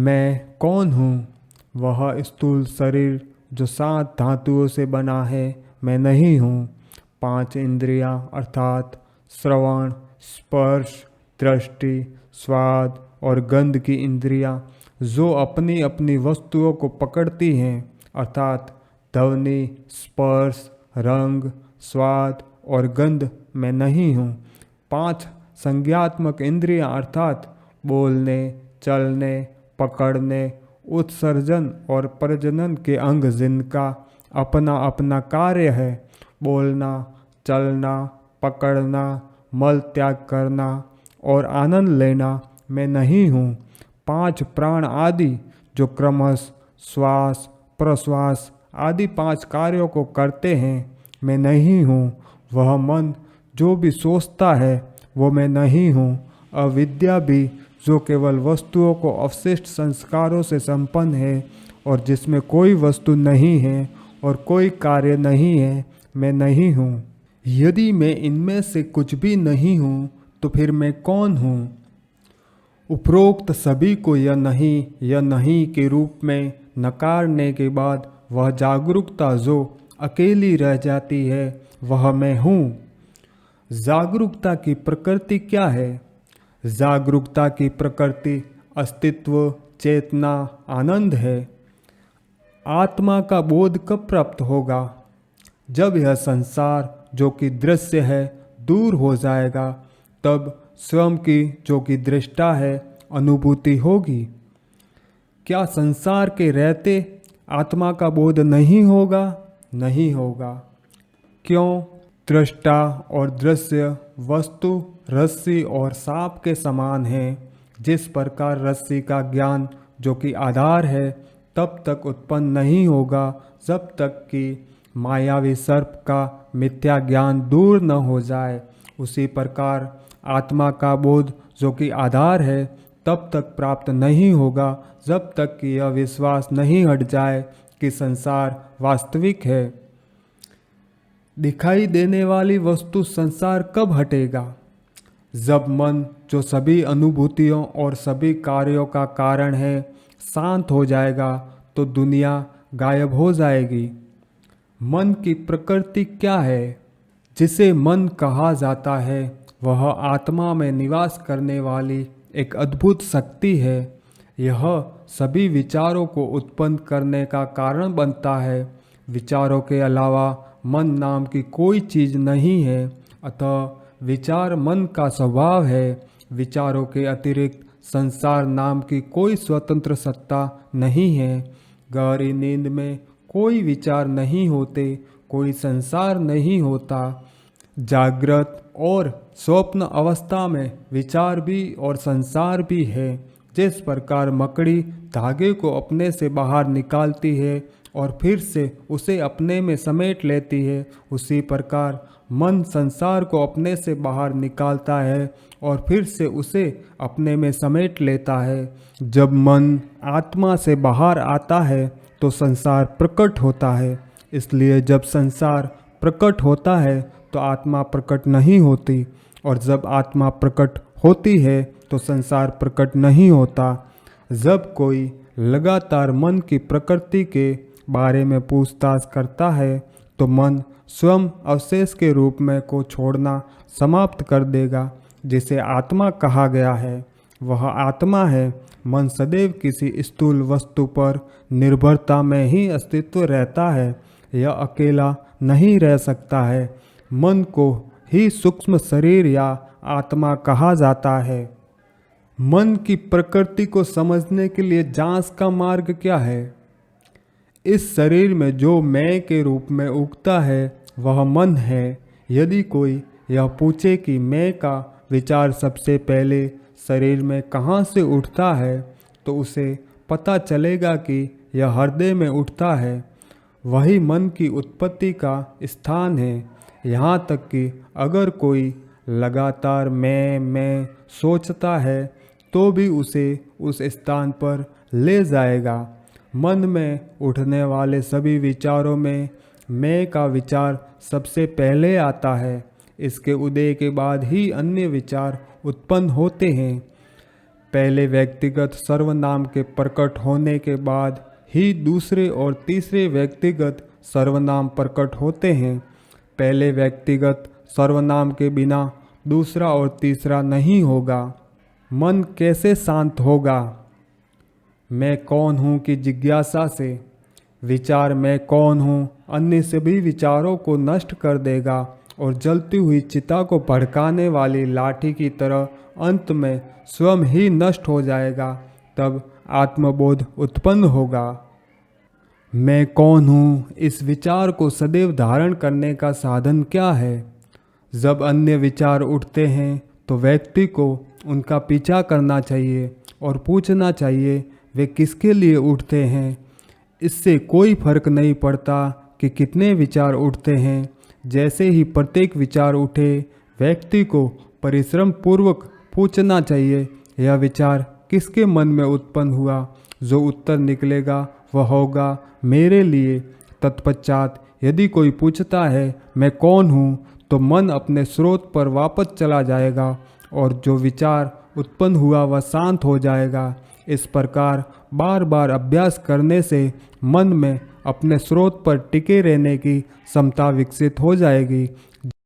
मैं कौन हूँ? वह स्थूल शरीर जो 7 धातुओं से बना है, मैं नहीं हूँ। 5 इंद्रियाँ अर्थात श्रवण, स्पर्श, दृष्टि, स्वाद और गंध की इंद्रियाँ जो अपनी अपनी वस्तुओं को पकड़ती हैं, अर्थात ध्वनि, स्पर्श, रंग, स्वाद और गंध, मैं नहीं हूँ। 5 संज्ञात्मक इंद्रियाँ अर्थात बोलने, चलने, पकड़ने, उत्सर्जन और प्रजनन के अंग जिनका अपना अपना कार्य है, बोलना, चलना, पकड़ना, मल त्याग करना और आनंद लेना, मैं नहीं हूँ। 5 प्राण आदि जो क्रमश श्वास, प्रश्वास आदि 5 कार्यों को करते हैं, मैं नहीं हूँ। वह मन जो भी सोचता है, वो मैं नहीं हूँ। अविद्या भी जो केवल वस्तुओं को अवशिष्ट संस्कारों से संपन्न है और जिसमें कोई वस्तु नहीं है और कोई कार्य नहीं है, मैं नहीं हूँ। यदि मैं इनमें से कुछ भी नहीं हूँ तो फिर मैं कौन हूँ? उपरोक्त सभी को यह नहीं के रूप में नकारने के बाद वह जागरूकता जो अकेली रह जाती है, वह मैं हूँ। जागरूकता की प्रकृति क्या है? जागरूकता की प्रकृति अस्तित्व, चेतना, आनंद है। आत्मा का बोध कब प्राप्त होगा? जब यह संसार जो कि दृश्य है दूर हो जाएगा, तब स्वयं की जो कि दृष्टा है अनुभूति होगी। क्या संसार के रहते आत्मा का बोध नहीं होगा? नहीं होगा। क्यों? दृष्टा और दृश्य वस्तु रस्सी और सांप के समान है। जिस प्रकार रस्सी का ज्ञान जो कि आधार है तब तक उत्पन्न नहीं होगा जब तक कि मायावी सर्प का मिथ्या ज्ञान दूर न हो जाए, उसी प्रकार आत्मा का बोध जो कि आधार है तब तक प्राप्त नहीं होगा जब तक कि यह विश्वास नहीं हट जाए कि संसार वास्तविक है। दिखाई देने वाली वस्तु संसार कब हटेगा? जब मन जो सभी अनुभूतियों और सभी कार्यों का कारण है शांत हो जाएगा तो दुनिया गायब हो जाएगी। मन की प्रकृति क्या है? जिसे मन कहा जाता है वह आत्मा में निवास करने वाली एक अद्भुत शक्ति है। यह सभी विचारों को उत्पन्न करने का कारण बनता है। विचारों के अलावा मन नाम की कोई चीज़ नहीं है, अतः विचार मन का स्वभाव है। विचारों के अतिरिक्त संसार नाम की कोई स्वतंत्र सत्ता नहीं है। गहरी नींद में कोई विचार नहीं होते, कोई संसार नहीं होता। जागृत और स्वप्न अवस्था में विचार भी और संसार भी है। जिस प्रकार मकड़ी धागे को अपने से बाहर निकालती है और फिर से उसे अपने में समेट लेती है, उसी प्रकार मन संसार को अपने से बाहर निकालता है और फिर से उसे अपने में समेट लेता है। जब मन आत्मा से बाहर आता है तो संसार प्रकट होता है। इसलिए जब संसार प्रकट होता है तो आत्मा प्रकट नहीं होती, और जब आत्मा प्रकट होती है तो संसार प्रकट नहीं होता। जब कोई लगातार मन की प्रकृति के बारे में पूछताछ करता है तो मन स्वयं अवशेष के रूप में को छोड़ना समाप्त कर देगा। जिसे आत्मा कहा गया है वह आत्मा है। मन सदैव किसी स्थूल वस्तु पर निर्भरता में ही अस्तित्व रहता है। यह अकेला नहीं रह सकता है। मन को ही सूक्ष्म शरीर या आत्मा कहा जाता है। मन की प्रकृति को समझने के लिए जांच का मार्ग क्या है? इस शरीर में जो मैं के रूप में उगता है वह मन है। यदि कोई यह पूछे कि मैं का विचार सबसे पहले शरीर में कहाँ से उठता है, तो उसे पता चलेगा कि यह हृदय में उठता है। वही मन की उत्पत्ति का स्थान है। यहाँ तक कि अगर कोई लगातार मैं सोचता है तो भी उसे उस स्थान पर ले जाएगा। मन में उठने वाले सभी विचारों में मैं का विचार सबसे पहले आता है। इसके उदय के बाद ही अन्य विचार उत्पन्न होते हैं। पहले व्यक्तिगत सर्वनाम के प्रकट होने के बाद ही दूसरे और तीसरे व्यक्तिगत सर्वनाम प्रकट होते हैं। पहले व्यक्तिगत सर्वनाम के बिना दूसरा और तीसरा नहीं होगा। मन कैसे शांत होगा? मैं कौन हूँ की जिज्ञासा से। विचार मैं कौन हूँ अन्य सभी विचारों को नष्ट कर देगा और जलती हुई चिता को भड़काने वाली लाठी की तरह अंत में स्वयं ही नष्ट हो जाएगा। तब आत्मबोध उत्पन्न होगा। मैं कौन हूँ इस विचार को सदैव धारण करने का साधन क्या है? जब अन्य विचार उठते हैं तो व्यक्ति को उनका पीछा करना चाहिए और पूछना चाहिए वे किसके लिए उठते हैं। इससे कोई फर्क नहीं पड़ता कि कितने विचार उठते हैं। जैसे ही प्रत्येक विचार उठे व्यक्ति को परिश्रम पूर्वक पूछना चाहिए यह विचार किसके मन में उत्पन्न हुआ। जो उत्तर निकलेगा वह होगा मेरे लिए। तत्पश्चात यदि कोई पूछता है मैं कौन हूँ तो मन अपने स्रोत पर वापस चला जाएगा और जो विचार उत्पन्न हुआ वह शांत हो जाएगा। इस प्रकार बार बार अभ्यास करने से मन में अपने स्रोत पर टिके रहने की क्षमता विकसित हो जाएगी